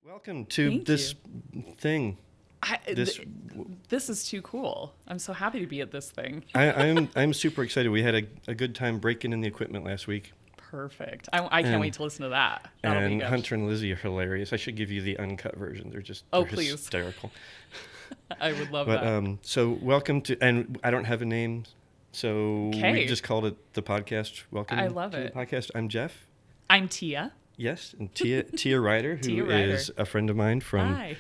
Welcome to Thank this thing. This This is too cool. I'm so happy to be at this thing. I'm super excited. We had a good time breaking in the equipment last week, Perfect. I can't And- wait to listen to that. That'll be and good. Hunter and Lizzie are hilarious. I should give you the uncut version. They're Oh, they're please. hysterical. I would love But that. so welcome to, and I don't have a name, so we Okay. just called it the podcast. Welcome I love to it. the podcast. I'm Jeff. I'm Tia. Yes, and Tia Ryder, who Tia Ryder. is a friend of mine from Hi.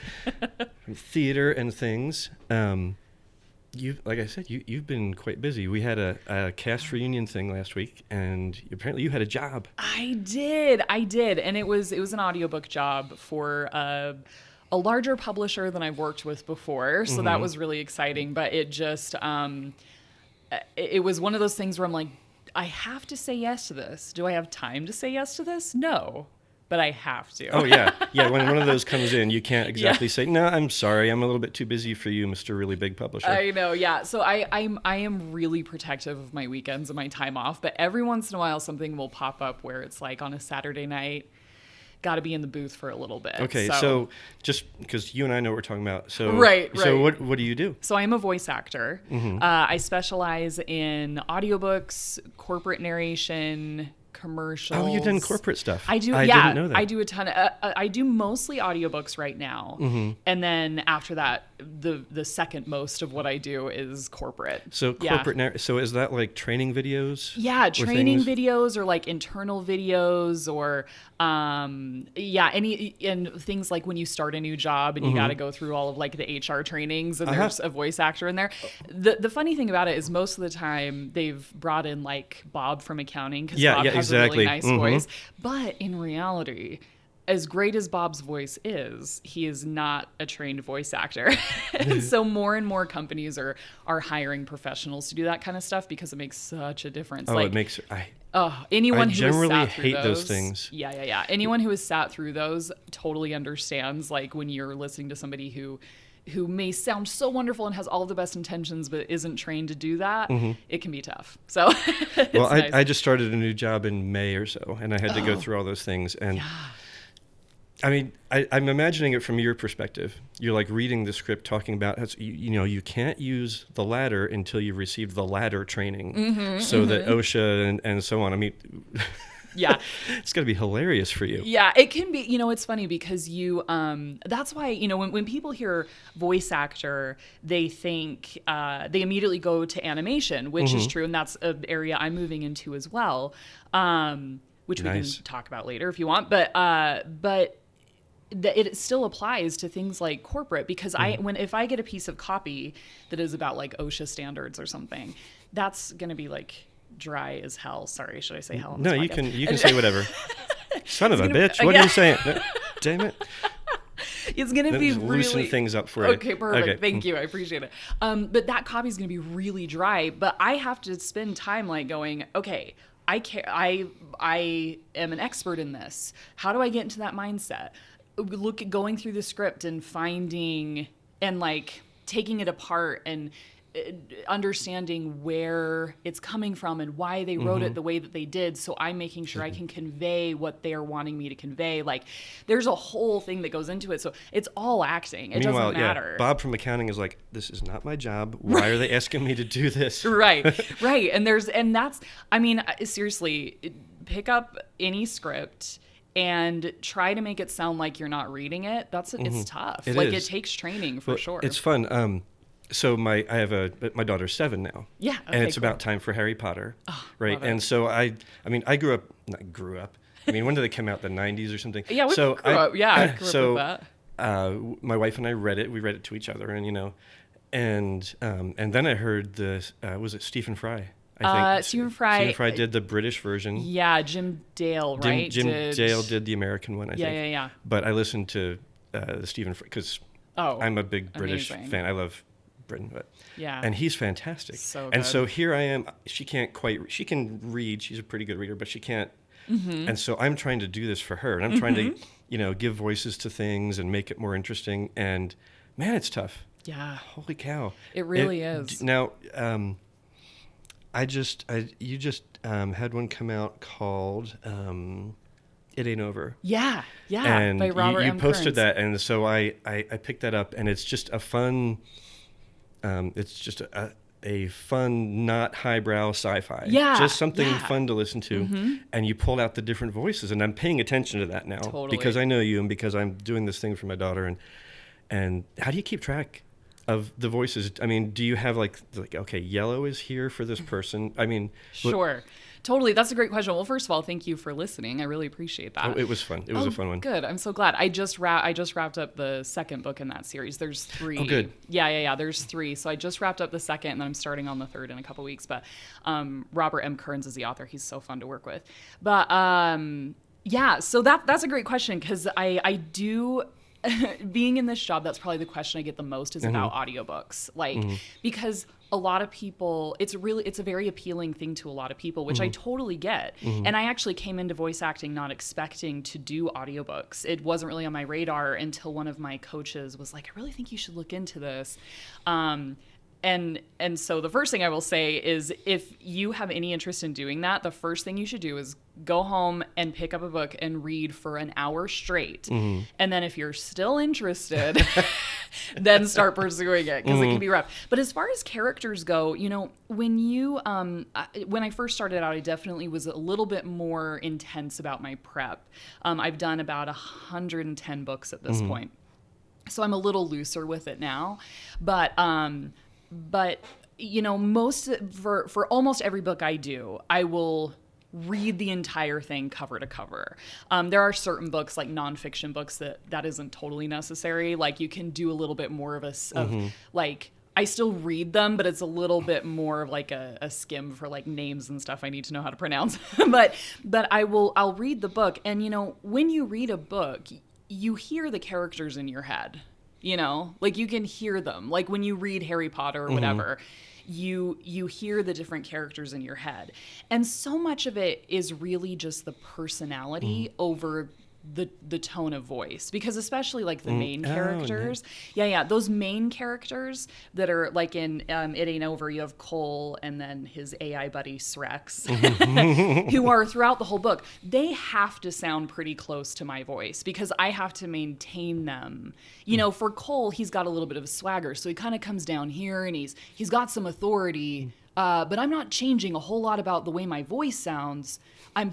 theater and things. Like I said, you've been quite busy. We had a cast reunion thing last week, and apparently you had a job. I did, and it was an audiobook job for a larger publisher than I've worked with before, so that was really exciting. But it just it was one of those things where I'm like, I have to say yes to this. Do I have time to say yes to this? No, but I have to. Oh yeah, yeah. When one of those comes in, you can't exactly say, "No, I'm sorry, I'm a little bit too busy for you, Mr. Really Big Publisher." I know, yeah. So I am really protective of my weekends and my time off, but every once in a while something will pop up where it's like on a Saturday night, got to be in the booth for a little bit. Okay, so just because you and I know what we're talking about, so Right, So right. what do you do? So I am a voice actor. I specialize in audiobooks, corporate narration, commercials. Oh, you've done corporate stuff. I do. I Yeah, didn't know that. I do a ton. I do mostly audiobooks right now, and then after that, the second most of what I do is corporate. So Yeah. corporate. So is that like training videos? Yeah, or training things? videos or like internal videos or any and things like when you start a new job and you got to go through all of like the HR trainings and there's a voice actor in there. The funny thing about it is most of the time they've brought in like Bob from accounting because Yeah, Bob yeah, has exactly. a really nice voice. But in reality, as great as Bob's voice is, he is not a trained voice actor. And so more and more companies are hiring professionals to do that kind of stuff because it makes such a difference. Oh, like, it makes. anyone I who generally has sat through hate those things. Yeah. Anyone who has sat through those totally understands. Like when you're listening to somebody who may sound so wonderful and has all the best intentions, but isn't trained to do that, it can be tough. So, it's Well, nice. I just started a new job in May or so, and I had to go through all those things. And I mean, I'm imagining it from your perspective. You're like reading the script, talking about how you can't use the ladder until you receive the ladder training, that OSHA and so on. I mean, Yeah. it's got to be hilarious for you. Yeah, it can be. It's funny because that's why, when people hear voice actor, they think, they immediately go to animation, which is true. And that's an area I'm moving into as well, which we Nice. can talk about later if you want. But it still applies to things like corporate because if I get a piece of copy that is about like OSHA standards or something, that's going to be like dry as hell. Sorry, should I say hell? On No, this you podcast? can say whatever. Son of a gonna- bitch! What yeah. are you saying? Damn it! It's going to Let be me just loosen really things up for you. Okay, perfect. Okay. Thank you. I appreciate it. But that copy is going to be really dry. But I have to spend time like going, okay, I am an expert in this. How do I get into that mindset? Going through the script and finding and like taking it apart and understanding where it's coming from and why they wrote it the way that they did. So I'm making sure I can convey what they're wanting me to convey. Like there's a whole thing that goes into it. So it's all acting. It Meanwhile, doesn't matter. yeah, Bob from accounting is like, this is not my job. Why are they asking me to do this? Right. And that's, I mean, seriously, pick up any script and try to make it sound like you're not reading it. It's tough. It It is. takes training for Well, sure. It's fun. So my daughter's 7 now. Yeah, and okay, it's cool. about time for Harry Potter, right? love it. And so I grew up. Not grew up. I mean, when did they come out? The 90s or something? Yeah, we so grew up. Yeah, I grew so, up with that. my wife and I read it. We read it to each other, and then I heard was it Stephen Fry? I think Stephen Fry. Stephen Fry did the British version. Yeah, Jim Dale, right? Jim Dale did the American one, I think. Yeah. But I listened to the Stephen Fry because I'm a big British amazing. fan. I love Britain, Yeah. and he's fantastic. So and good. so here I am. She can read. She's a pretty good reader, but she can't. And so I'm trying to do this for her, and I'm trying to, give voices to things and make it more interesting. And man, it's tough. Yeah. Holy cow! It really is. Now, you just had one come out called It Ain't Over. Yeah, And by Robert you M. posted Kearns. that, and so I picked that up, and it's just a fun, it's just a fun, not highbrow sci-fi. Yeah, Just something yeah. fun to listen to. And you pulled out the different voices, and I'm paying attention to that now. Totally. Because I know you, and because I'm doing this thing for my daughter. And how do you keep track of the voices? I mean, do you have like, okay, yellow is here for this person? I mean, Sure. Totally. That's a great question. Well, first of all, thank you for listening. I really appreciate that. Oh, it was fun. It was a fun one. Good. I'm so glad. I just wrapped up the second book in that series. There's 3. Oh, good. Yeah. There's 3. So I just wrapped up the second, and then I'm starting on the third in a couple weeks. But Robert M. Kearns is the author. He's so fun to work with. But yeah, so that's a great question, because I do. Being in this job, that's probably the question I get the most is about audiobooks. Like, because a lot of people, it's a very appealing thing to a lot of people, which I totally get. And I actually came into voice acting not expecting to do audiobooks. It wasn't really on my radar until one of my coaches was like, I really think you should look into this. And so the first thing I will say is, if you have any interest in doing that, the first thing you should do is go home and pick up a book and read for an hour straight. And then if you're still interested, then start pursuing it, because it can be rough. But as far as characters go, you know, when I first started out, I definitely was a little bit more intense about my prep. I've done about 110 books at this point. So I'm a little looser with it now. But you know, for almost every book I do, I will read the entire thing cover to cover. There are certain books, like nonfiction books, that isn't totally necessary. Like, you can do a little bit more of like, I still read them, but it's a little bit more of like a skim for like names and stuff I need to know how to pronounce. but I'll read the book, and you know, when you read a book, you hear the characters in your head. You know, like, you can hear them. Like, when you read Harry Potter or whatever, you hear the different characters in your head. And so much of it is really just the personality over the tone of voice, because especially like the main characters, those main characters that are like in It Ain't Over, you have Cole and then his AI buddy Srex, who are throughout the whole book. They have to sound pretty close to my voice, because I have to maintain them. You know, for Cole, he's got a little bit of a swagger, so he kind of comes down here and he's got some authority. But I'm not changing a whole lot about the way my voice sounds. I'm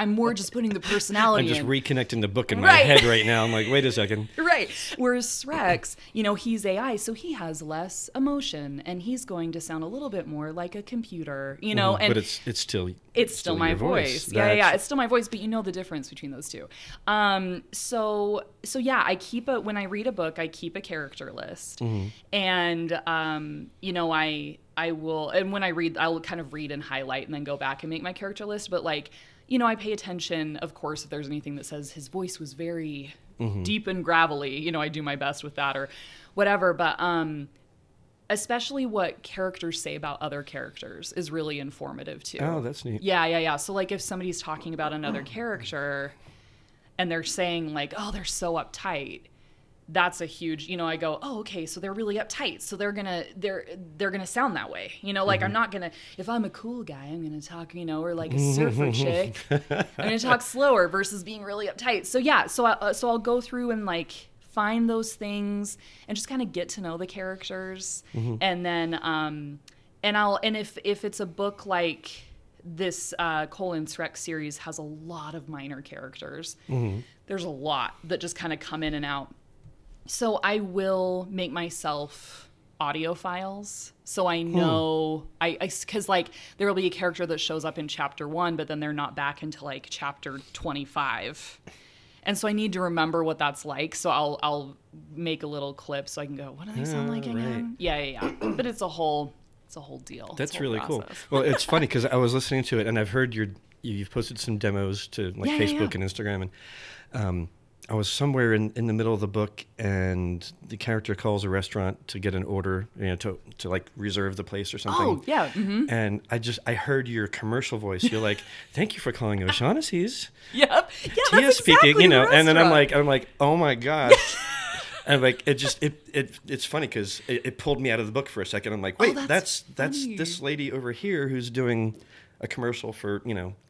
more just putting the personality I'm just in. reconnecting the book in my head right now. I'm like, wait a second. Right. Whereas Srex, you know, he's AI, so he has less emotion, and he's going to sound a little bit more like a computer, you know. And but it's still my your voice. Yeah. It's still my voice, but you know the difference between those two. So yeah, when I read a book, I keep a character list, and you know, I will, and when I read, I'll kind of read and highlight and then go back and make my character list. But like, you know, I pay attention, of course, if there's anything that says his voice was very deep and gravelly, you know, I do my best with that or whatever. But especially what characters say about other characters is really informative too. Oh, that's neat. Yeah. So like, if somebody's talking about another character and they're saying like, oh, they're so uptight, that's a huge, you know, I go, oh, okay, so they're really uptight, so they're gonna sound that way, you know, like I'm not gonna, if I'm a cool guy, I'm gonna talk, you know, or like a surfer chick, I'm gonna talk slower versus being really uptight. So yeah, so I'll go through and like find those things and just kind of get to know the characters, and then and if it's a book like this Cole and Srex series has a lot of minor characters, there's a lot that just kind of come in and out. So I will make myself audio files, so I know because like there will be a character that shows up in chapter 1, but then they're not back until like chapter 25, and so I need to remember what that's like. So I'll make a little clip so I can go, what do they sound like again? Right. Yeah. But it's a whole deal. That's really cool. Well, it's funny because I was listening to it and I've heard you've posted some demos to like Facebook and Instagram, and I was somewhere in the middle of the book, and the character calls a restaurant to get an order, you know, to like reserve the place or something. Oh, yeah. And I heard your commercial voice. You're like, "Thank you for calling O'Shaughnessy's." Yep. Yeah, Tia that's speaking, exactly you know. the And then I'm restaurant. like, oh my gosh. And like it's funny because it pulled me out of the book for a second. I'm like, wait, that's funny. this lady over here who's doing a commercial for,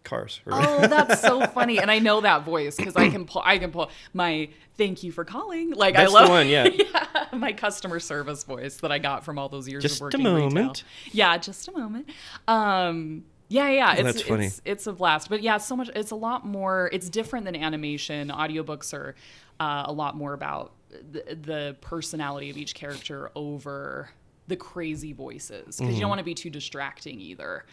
cars. Oh, that's so funny. And I know that voice because I can pull my thank you for calling. Like That's I love the one, yeah. yeah, my customer service voice that I got from all those years Just of a working retail. moment. Yeah, just a moment. Yeah. That's funny. It's a blast. But yeah, so much. It's a lot more. It's different than animation. Audiobooks are a lot more about the personality of each character over the crazy voices because you don't want to be too distracting either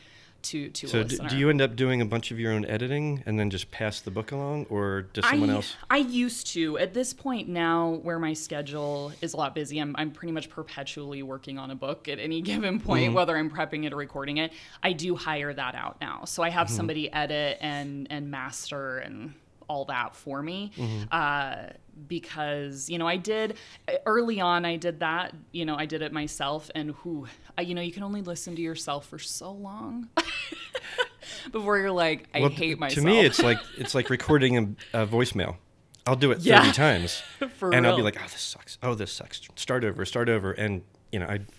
to a So listener. do you end up doing a bunch of your own editing and then just pass the book along, or does someone else? I used to. At this point now, where my schedule is a lot busy, I'm pretty much perpetually working on a book at any given point, whether I'm prepping it or recording it. I do hire that out now, so I have somebody edit and master and all that for me. Because I did early on. I did that. I did it myself, and you can only listen to yourself for so long before you're like, I hate myself. To me, it's like recording a voicemail. I'll do it 30 Yeah. times, For and real. I'll be like, oh, this sucks. Oh, this sucks. Start over, and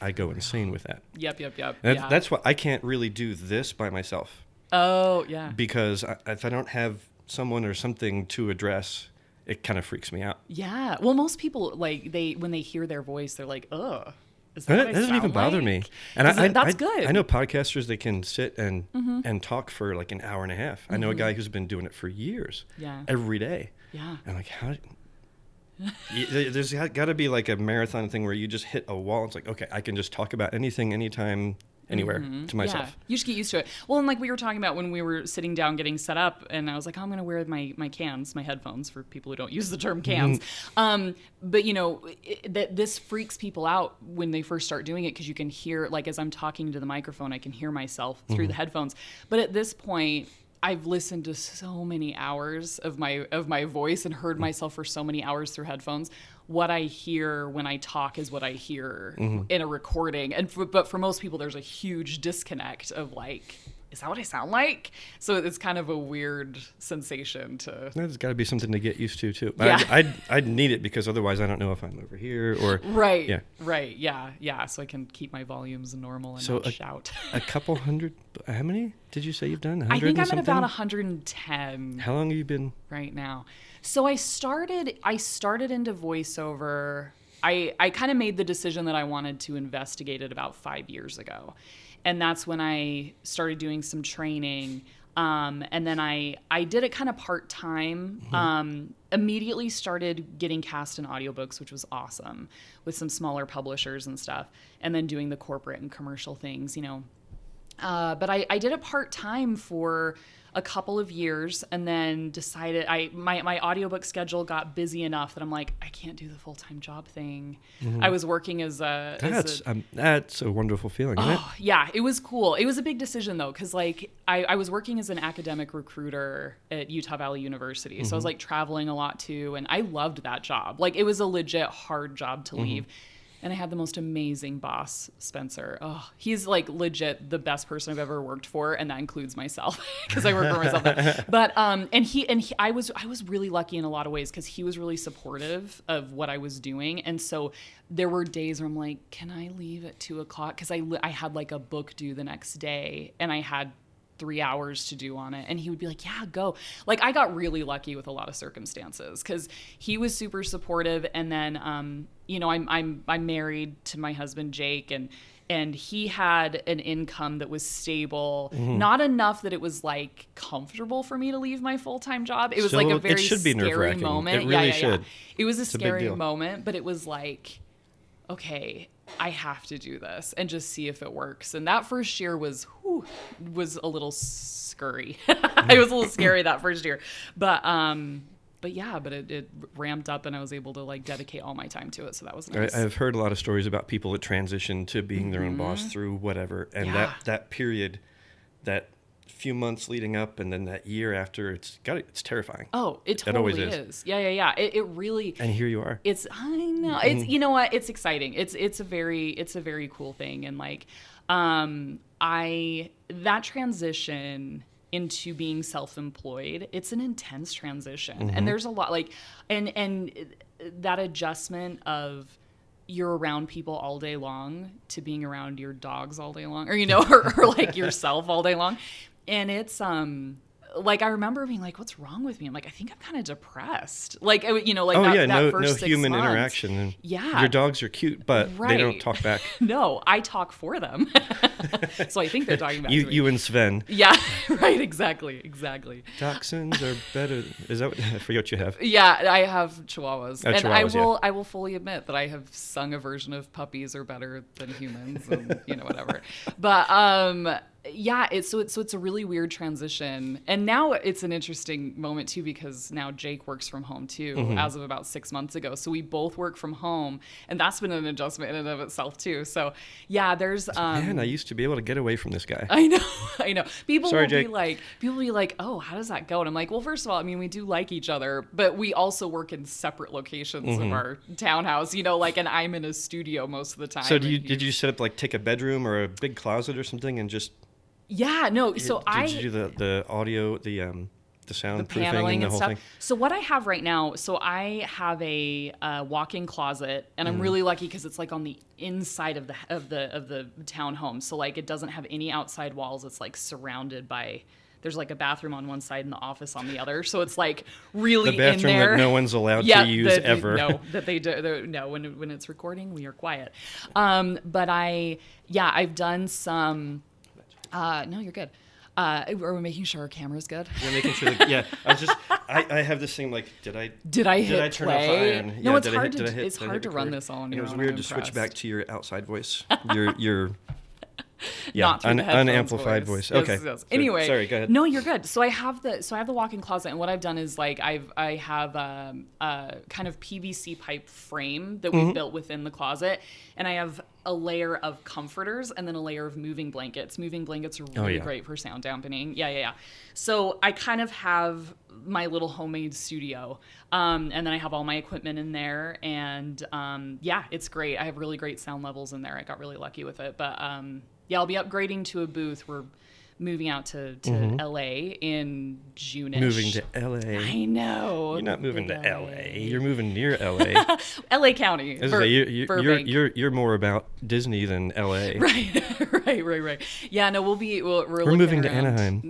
I go insane with that. Yep. And Yeah. that's why I can't really do this by myself, Oh yeah. because if I don't have someone or something to address, it kind of freaks me out. Yeah. Well, most people when they hear their voice, they're like, "Ugh." Is that That what I doesn't even sound bother like? me. And That's good. I know podcasters that can sit and talk for like an hour and a half. I know a guy who's been doing it for years. Yeah. Every day. Yeah. I'm like, how? There's got to be like a marathon thing where you just hit a wall. It's like, okay, I can just talk about anything, anytime, anywhere to myself. Yeah, you just get used to it. Well, and like we were talking about when we were sitting down getting set up, and I was like, oh, I'm going to wear my cans, my headphones, for people who don't use the term cans. But this freaks people out when they first start doing it because you can hear, like as I'm talking to the microphone, I can hear myself through the headphones. But at this point, I've listened to so many hours of my voice and heard myself for so many hours through headphones. What I hear when I talk is what I hear in a recording. But for most people, there's a huge disconnect of like, is that what I sound like? So it's kind of a weird sensation to. There's got to be something to get used to too. Yeah. I'd need it because otherwise I don't know if I'm over here or. Right. Yeah. Right. Yeah. So I can keep my volumes normal and So not shout. A couple hundred. How many did you say you've done? I think I'm at about 100. 110 How long have you been? right now. So I started into voiceover. I kind of made the decision that I wanted to investigate it about 5 years ago. And that's when I started doing some training. And then I did it kind of part-time. Immediately started getting cast in audiobooks, which was awesome, with some smaller publishers and stuff. And then doing the corporate and commercial things, But I did it part-time for a couple of years and then decided my audiobook schedule got busy enough that I'm like, I can't do the full-time job thing. I was working as a... That's a wonderful feeling, isn't it? Oh, yeah, it was cool. It was a big decision though, because like I was working as an academic recruiter at Utah Valley University. So I was like traveling a lot too. And I loved that job. Like it was a legit hard job to leave. And I had the most amazing boss, Spencer. Oh, he's like legit the best person I've ever worked for, and that includes myself because I work for myself now. But I was really lucky in a lot of ways because he was really supportive of what I was doing, and so there were days where I'm like, can I leave at 2:00? Because I had like a book due the next day, and I had 3 hours to do on it, and he would be like, yeah, go. Like I got really lucky with a lot of circumstances because he was super supportive. And then I'm married to my husband Jake, and he had an income that was stable, not enough that it was like comfortable for me to leave my full-time job. It was like a very should be scary nerve-wracking. moment. It really should. It was a It's a big scary deal. moment, but it was like, okay, I have to do this and just see if it works. And that first year was a little scurry. It was a little scary that first year, but it ramped up and I was able to like dedicate all my time to it. So that was nice. I've heard a lot of stories about people that transition to being their own boss through whatever, and Yeah. that period, that few months leading up, and then that year after, it's terrifying. Oh, it That always totally is. is. Yeah. It really. And here you are. I know. It's, you know what? It's exciting. It's a very cool thing. And like, that transition into being self-employed, it's an intense transition. And there's a lot like, and that adjustment of you're around people all day long to being around your dogs all day long, or, or like yourself all day long. And it's like I remember being like, "What's wrong with me?" I'm like, "I think I'm kind of depressed." Like like Oh that, yeah, that no first 6 human months. interaction. And Yeah. your dogs are cute, but they don't Right. talk back. No, I talk for them. So I think they're talking back to me. You and Sven. Yeah, right. Exactly. Dachshunds are better. Is that what, I forget what you have? Yeah, I have Chihuahuas, Oh, and Chihuahuas, I will fully admit that I have sung a version of puppies are better than humans, and whatever. But yeah, it's a really weird transition, and now it's an interesting moment too because now Jake works from home too, as of about 6 months ago. So we both work from home, and that's been an adjustment in and of itself too. So yeah, there's Man, I used to be able to get away from this guy. I know. People Sorry, will Jake. be like, "Oh, how does that go?" And I'm like, "Well, first of all, I mean, we do like each other, but we also work in separate locations of our townhouse, and I'm in a studio most of the time." So and did you set up like take a bedroom or a big closet or something and just Yeah, no. So did you do the audio the soundproofing paneling and the and whole stuff. thing? So what I have right now, so I have a walk-in closet, and I'm really lucky because it's like on the inside of the townhome. So like it doesn't have any outside walls. It's like surrounded by. There's like a bathroom on one side and the office on the other. So it's like really The bathroom in there. that no one's allowed Yeah, to use that- ever. No, that they do. No, when it's recording, we are quiet. But I've done some. No, you're good. Are we making sure our camera's good? You're making sure that, yeah. I have this thing like, did I play? turn off iron? No, Yeah, it's did I hard hit- to did I hit- it's did I hard hit to run record? this all on And your it was own. weird I'm to switch back impressed. to your outside voice. Your yeah, Not through the headphones unamplified voice. Yes, Okay. yes. So- Anyway, sorry, go ahead. No, you're good. So I have the walk-in closet, and what I've done is like I have a kind of PVC pipe frame that we built within the closet, and I have a layer of comforters and then a layer of moving blankets. Moving blankets are really yeah. great for sound dampening. Yeah. So I kind of have my little homemade studio, and then I have all my equipment in there, and yeah, it's great. I have really great sound levels in there. I got really lucky with it, but yeah, I'll be upgrading to a booth. We're moving out to LA in June-ish. Moving to LA. I know. You're not moving Big to LA. You're moving near LA. LA County. As I say, Burbank. you're more about Disney than LA. Right. Yeah, no, we're We're moving to Anaheim.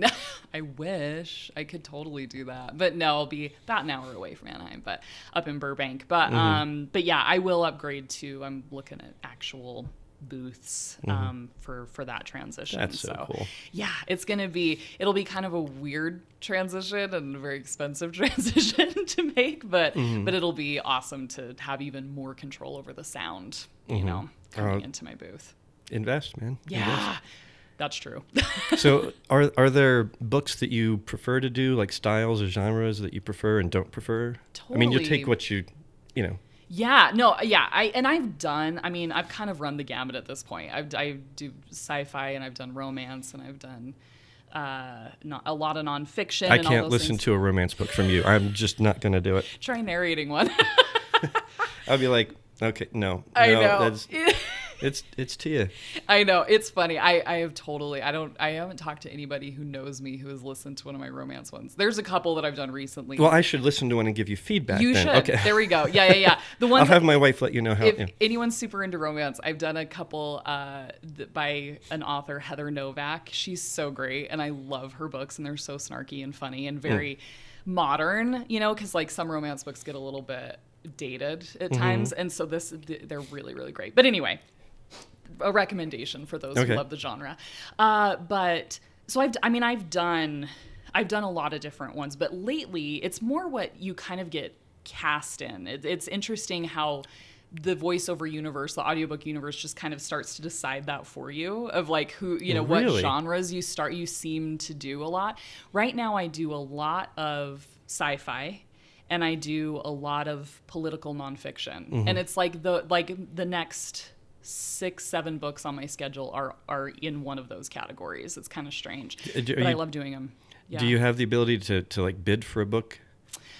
I wish I could totally do that, but no, I'll be about an hour away from Anaheim, but up in Burbank. But but yeah, I will upgrade to. I'm looking at actual booths for that transition. That's so cool. Yeah, it'll be kind of a weird transition and a very expensive transition to make, but it'll be awesome to have even more control over the sound, coming into my booth. Invest, man. Yeah. Invest. That's true. So are there books that you prefer to do, like styles or genres that you prefer and don't prefer? I mean, you Totally. take what you know. Yeah, no, yeah, I've kind of run the gamut at this point. I do sci-fi, and I've done romance, and I've done a lot of nonfiction. I and all can't those listen things. to a romance book from you. I'm just not going to do it. Try narrating one. I'll be like, okay, no, I know. that's it's Tia. I know, it's funny. I haven't talked to anybody who knows me who has listened to one of my romance ones. There's a couple that I've done recently. Well, I should listen to one and give you feedback. You then. should. Okay. There we go. Yeah. The one I'll have my wife let you know how. if yeah. anyone's super into romance, I've done a couple by an author, Heather Novak. She's so great, and I love her books, and they're so snarky and funny and very modern, because like some romance books get a little bit dated at times, and so they're really, really great. But anyway, a recommendation for those who love the genre. But so I've done a lot of different ones, but lately it's more what you kind of get cast in. It's interesting how the voiceover universe, the audiobook universe, just kind of starts to decide that for you of like who, what Really? genres you seem to do a lot. Right now I do a lot of sci-fi, and I do a lot of political nonfiction. And it's like the next 6-7 books on my schedule are in one of those categories. It's kind of strange, but I love doing them. Yeah. Do you have the ability to like bid for a book?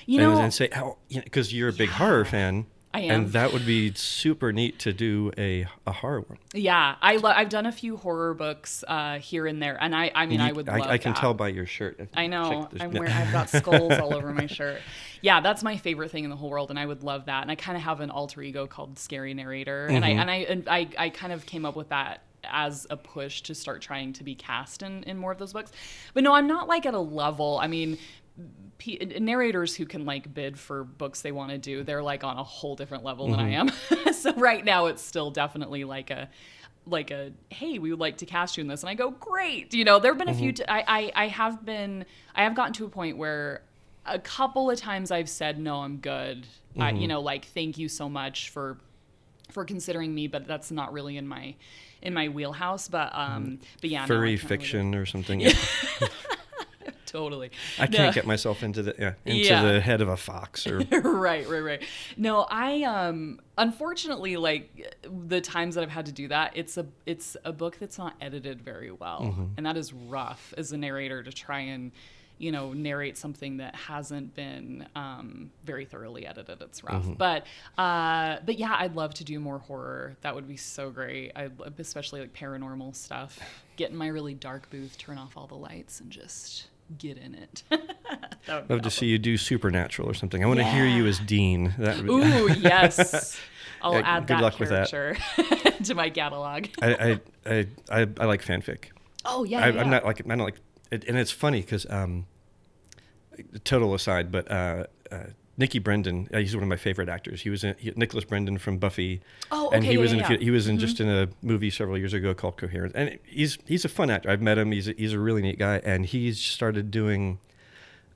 You know, and say how, because you're a big horror fan. I am. And that would be super neat to do a horror one. yeah, I've done a few horror books here and there, and I would love I can that. tell by your shirt. I know. Check this- I've got skulls all over my shirt. Yeah, that's my favorite thing in the whole world, and I would love that. And I kind of have an alter ego called Scary Narrator, and I kind of came up with that as a push to start trying to be cast in more of those books. But no, I'm not like at a level. I mean, narrators who can like bid for books they want to do, they're like on a whole different level than I am. So right now it's still definitely like a hey, we would like to cast you in this, and I go, great. You know, there have been a few I have gotten to a point where a couple of times I've said no, I'm good. You know, like, thank you so much for considering me, but that's not really in my wheelhouse. But yeah, Furry no, I can't fiction or something. Totally. I can't get myself into the head of a fox or right. No, I unfortunately, like, the times that I've had to do that, it's a book that's not edited very well, and that is rough as a narrator to try and, you know, narrate something that hasn't been very thoroughly edited. It's rough. But yeah, I'd love to do more horror. That would be so great. Especially like paranormal stuff. Get in my really dark booth, turn off all the lights, and just get in it. Love to see you do Supernatural or something. I want to hear you as Dean. That would Ooh, yes. I'll add good that luck with that. character to my catalog. I like fanfic. Oh yeah, I'm not like and it's funny because total aside, but Nikki Brendan, he's one of my favorite actors. He was Nicholas Brendan from Buffy. Oh, okay. And he was he was in just in a movie several years ago called Coherence. And he's a fun actor. I've met him. He's a really neat guy. And he's started doing,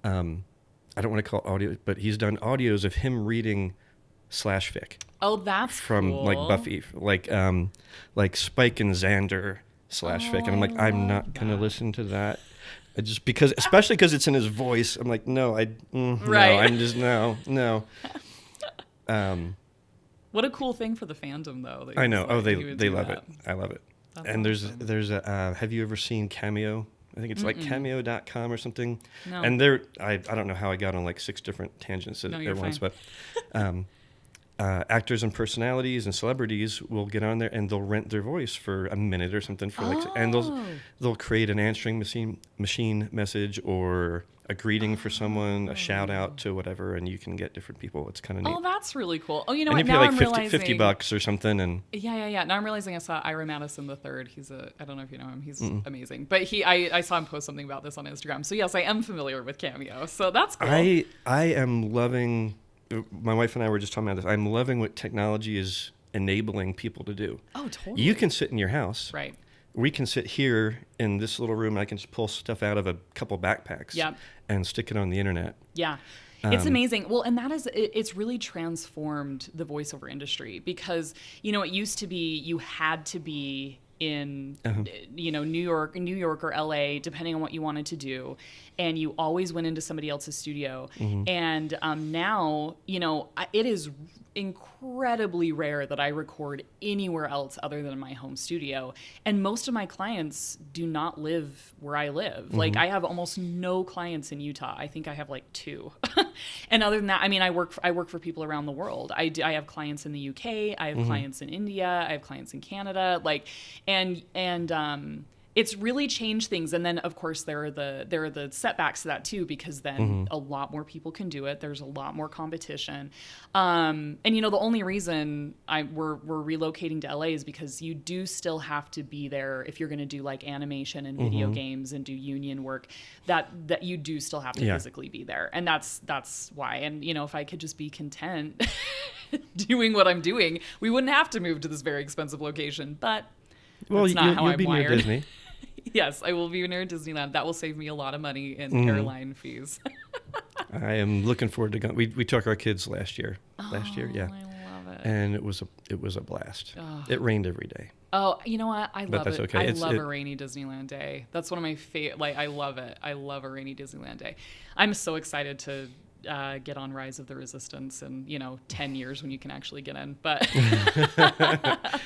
I don't want to call it audio, but he's done audios of him reading /fic. Oh, that's from cool. like Buffy, like Spike and Xander /fic. And I'm like, I'm not gonna listen to that. Just because, especially because it's in his voice, I'm like, no, Right. no, I'm just no. What a cool thing for the fandom, though. I know. Like, They love it. I love it. That's and awesome. there's a. Have you ever seen Cameo? I think it's like cameo.com or something. No. And I don't know how I got on like 6 different tangents at once, but actors and personalities and celebrities will get on there and they'll rent their voice for a minute or something for and they'll create an answering machine message or a greeting for someone, a shout out to whatever, and you can get different people. It's kind of neat. Oh, that's really cool. Oh, you know and what? you pay Now like I'm 50, realizing $50 or something, and Yeah. Now I'm realizing I saw Ira Madison III. I don't know if you know him. He's amazing. But I saw him post something about this on Instagram. So yes, I am familiar with Cameo. So that's cool. I am loving. My wife and I were just talking about this. I'm loving what technology is enabling people to do. Oh, totally. You can sit in your house. Right. We can sit here in this little room. And I can just pull stuff out of a couple backpacks and stick it on the internet. Yeah. It's amazing. Well, and it's really transformed the voiceover industry because, you know, it used to be you had to be in, you know, New York or LA, depending on what you wanted to do. And you always went into somebody else's studio. And now, you know, it is incredibly rare that I record anywhere else other than my home studio. And most of my clients do not live where I live. Like, I have almost no clients in Utah. I think I have like 2. And other than that, I mean, I work for people around the world. I have clients in the UK. I have clients in India. I have clients in Canada. Like, and it's really changed things. And then, of course, there are the setbacks to that too, because then a lot more people can do it. There's a lot more competition. And you know, the only reason we're relocating to LA is because you do still have to be there if you're going to do like animation and video games and do union work. That you do still have to physically be there, and that's why. And you know, if I could just be content doing what I'm doing, we wouldn't have to move to this very expensive location. But that's not how you'll I'm be wired. near Disney. Yes, I will be near Disneyland. That will save me a lot of money in airline fees. I am looking forward to going. We took our kids last year. Yeah. I love it. And it was a blast. It rained every day. Oh, you know what? I love that's it. okay. I love a rainy Disneyland day. That's one of my favorite. Like, I love it. I love a rainy Disneyland day. I'm so excited to get on Rise of the Resistance in 10 years when you can actually get in. But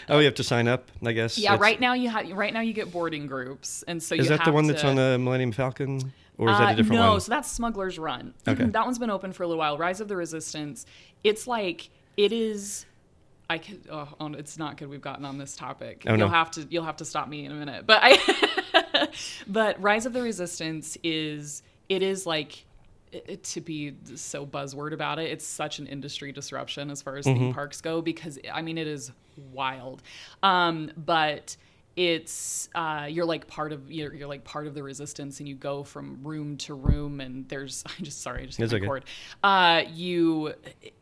oh, you have to sign up, I guess. Yeah, right now you get boarding groups, and so is that the one that's on the Millennium Falcon, or is that a different one? No, so that's Smuggler's Run. Okay. That one's been open for a little while. Rise of the Resistance, it's like it is. It's not good we've gotten on this topic. Oh, no. You'll have to stop me in a minute. But but Rise of the Resistance is like, to be so buzzword about it, it's such an industry disruption as far as theme parks go, because I mean, it is wild. But it's you're like part of you're like part of the resistance, and you go from room to room, and there's I just hit my cord.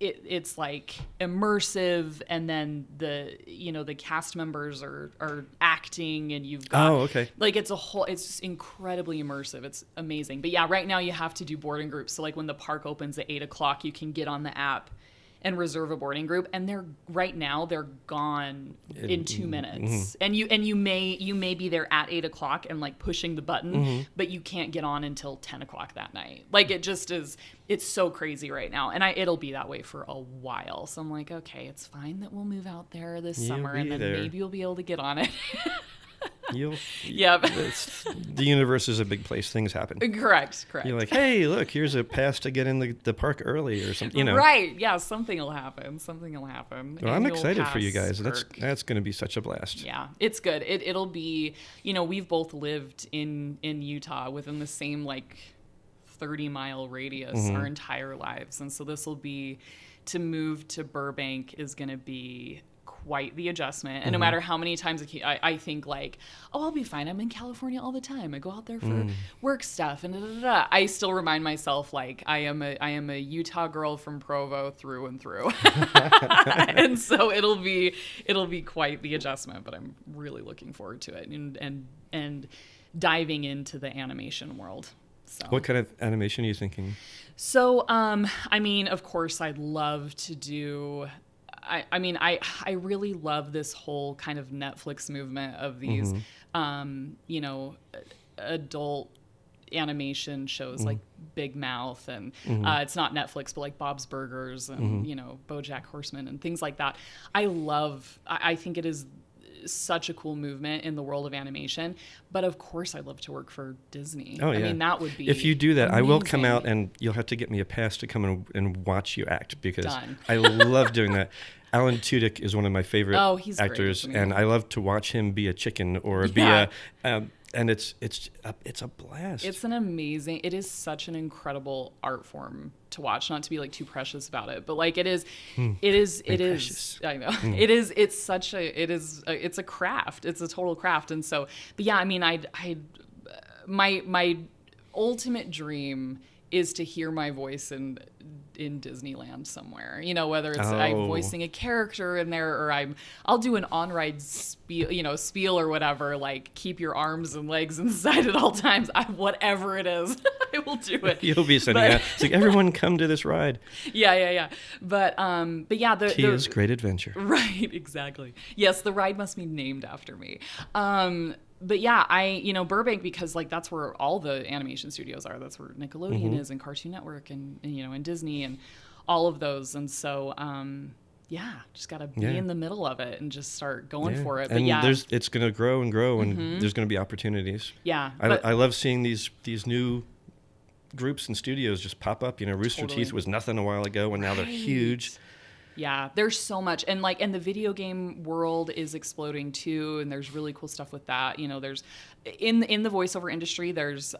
It's like immersive, and then the cast members are acting, and you've got like it's just incredibly immersive. It's amazing. But yeah, right now you have to do boarding groups. So like when the park opens at 8:00, you can get on the app and reserve a boarding group, and they're gone in 2 minutes. And you may be there at 8:00 and like pushing the button, but you can't get on until 10:00 that night. Like it just is, it's so crazy right now. And it'll be that way for a while. So I'm like, okay, it's fine that we'll move out there this summer, and then maybe you'll be able to get on it. The universe is a big place. Things happen. Correct. You're like, hey, look, here's a pass to get in the park early or something. Right? Yeah, something will happen. Well, I'm excited for you guys. That's going to be such a blast. Yeah, it's good. It'll be. We've both lived in Utah within the same like 30-mile radius our entire lives, and so this will be, to move to Burbank is going to be quite the adjustment. And no matter how many times I think like, oh, I'll be fine, I'm in California all the time, I go out there for work stuff and I still remind myself like I am a Utah girl from Provo through and through. And so it'll be quite the adjustment, but I'm really looking forward to it and diving into the animation world. So. What kind of animation are you thinking? So I mean, of course I'd love to do I really love this whole kind of Netflix movement of these, adult animation shows like Big Mouth and it's not Netflix, but like Bob's Burgers and, BoJack Horseman and things like that. I think it is such a cool movement in the world of animation, but of course I'd love to work for Disney. Oh, yeah. I mean, that would be if you do that, amazing. I will come out and you'll have to get me a pass to come and watch you act, because Done. I love doing that. Alan Tudyk is one of my favorite he's actors, great, and I love to watch him be a chicken or be a and it's a blast. It is such an incredible art form to watch, not to be like too precious about it, but like it is precious. I know it's a craft. It's a total craft. And so, but yeah, I mean, my ultimate dream is to hear my voice in Disneyland somewhere, whether it's I'm voicing a character in there, or I'll do an on-ride spiel or whatever, like keep your arms and legs inside at all times. Whatever it is, I will do it. You'll be sending out. It's like, everyone come to this ride. Yeah. But yeah, Tia's Great Adventure. Right, exactly. Yes, the ride must be named after me. But yeah, Burbank, because like that's where all the animation studios are. That's where Nickelodeon is, and Cartoon Network, and and Disney, and all of those. And so, just gotta be in the middle of it and just start going for it. But and it's gonna grow and grow, and there's gonna be opportunities. Yeah, I love seeing these new groups and studios just pop up. Rooster Teeth was nothing a while ago, and now they're huge. Yeah, there's so much, and the video game world is exploding too, and there's really cool stuff with that. There's in the voiceover industry, there's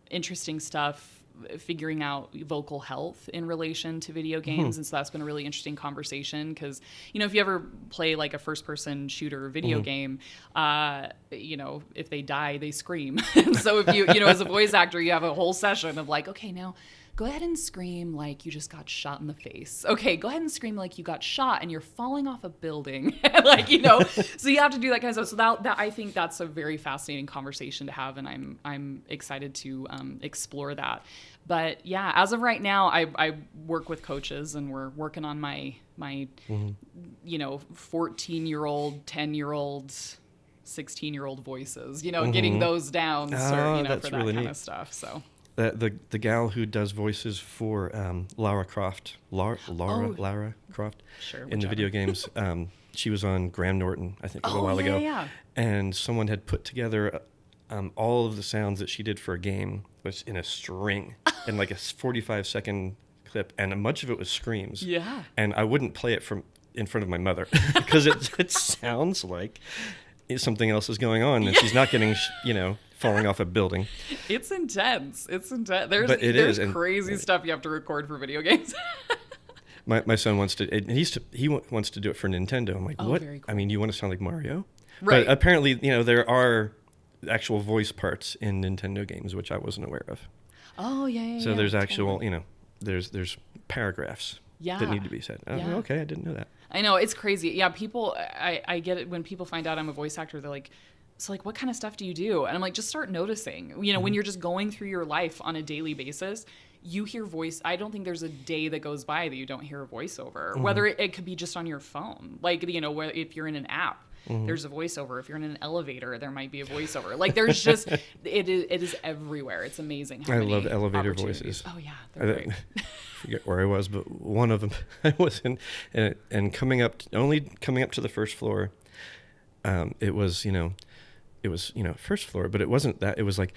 interesting stuff figuring out vocal health in relation to video games, and so that's been a really interesting conversation, because if you ever play like a first-person shooter video game, if they die, they scream. And so if you as a voice actor, you have a whole session of like, okay, now go ahead and scream like you just got shot in the face. Okay, go ahead and scream like you got shot and you're falling off a building. So you have to do that kind of stuff. So that I think that's a very fascinating conversation to have, and I'm excited to explore that. But yeah, as of right now, I work with coaches, and we're working on my 14-year-old, 10-year-old, 16-year-old voices, getting those down for that really kind of stuff. So. The gal who does voices for Lara Croft, Lara Croft, in the video games, she was on Graham Norton, I think, a while ago. Yeah. And someone had put together all of the sounds that she did for a game was in a string, in like a 45-second clip, and much of it was screams. Yeah. And I wouldn't play it in front of my mother because it sounds like something else is going on, and she's not getting, falling off a building. It's intense. There's crazy stuff you have to record for video games. My son wants to. He wants to do it for Nintendo. I'm like, what? Very cool. I mean, you want to sound like Mario? Right. But apparently, there are actual voice parts in Nintendo games, which I wasn't aware of. Oh yeah. So there's actual, totally. there's paragraphs Yeah. that need to be said. Oh, Yeah. okay, I didn't know that. I know, it's crazy. Yeah, people, I get it when people find out I'm a voice actor. They're like, so like, what kind of stuff do you do? And I'm like, just start noticing. When you're just going through your life on a daily basis, you hear voice. I don't think there's a day that goes by that you don't hear a voiceover. Whether it could be just on your phone, like where if you're in an app. There's a voiceover. If you're in an elevator, there might be a voiceover. Like there's just it is everywhere. It's amazing. How I many love elevator opportunities. voices. Oh yeah, they're great. Forget where I was, but one of them I was in, and only coming up to the first floor. It was first floor, but it wasn't that. It was like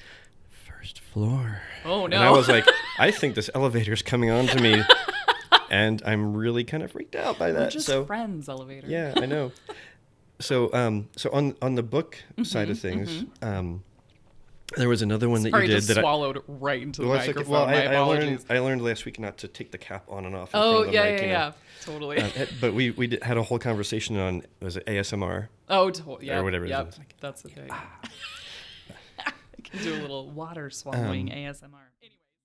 first floor. Oh no! And I was like, I think this elevator is coming on to me, and I'm really kind of freaked out by that. We're just friends, elevator. Yeah, I know. So on the book side of things, there was another one that Sorry, you did just that swallowed right into the well, it's microphone. well, My I apologies. learned last week not to take the cap on and off. In front Oh of the yeah, mic, yeah, totally. But we had a whole conversation on, was it ASMR? Oh, yeah, or whatever it is. Yep, It's like, that's the thing. I can do a little water swallowing ASMR. Anyway.